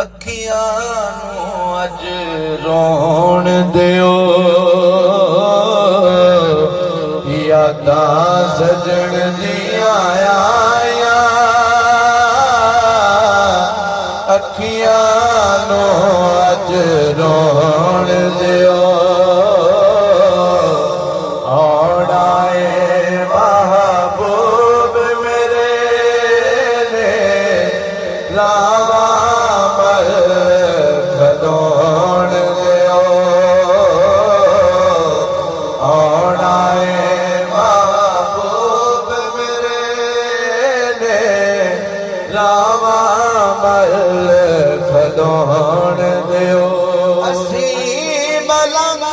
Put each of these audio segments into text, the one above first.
अखियां नू अज रोण दियो, यादां सजण दियां आया। अखियां नू अज रोण दियो, महबूब मेरे ने लावा मल खदोण दियो। औना महबूब मेरे ने लावा मल खदोण दियो। असी मलंग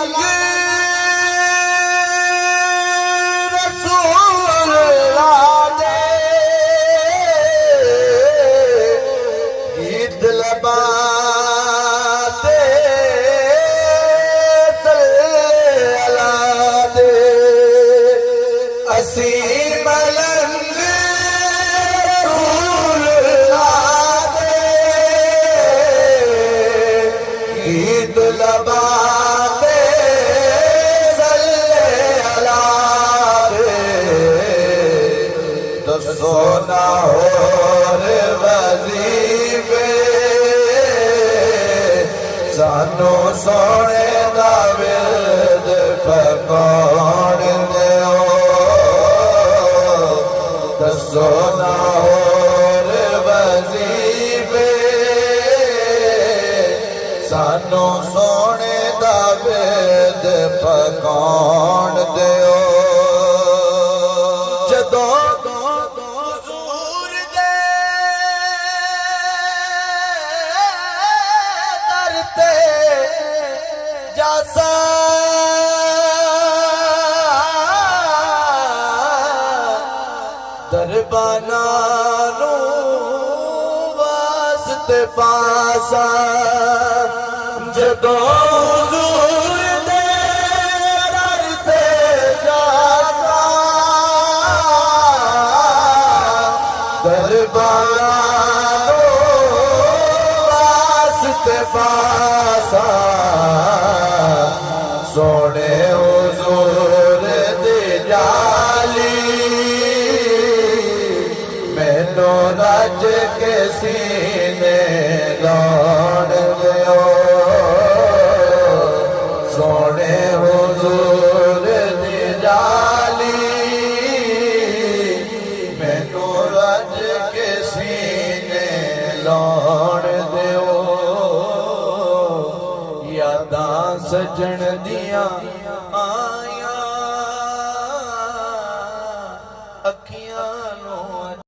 सोना होर वजीफे सानू सोने दा विरद पकाण दियो। दसो ना होर वजीफे सानू सोने दा विरद पकाण दियो। जदों जासा दरबाना नू वास्ते पासा, जदों हुजूर दे दर ते जासा दरबाना नू वास्ते पासा। सोने हुजूर दी जाली मैनू रज के सीने लाण दियो। सोने हुजूर दी जाली मैनू रज के सीने लाण दियो। यादां सजण दियां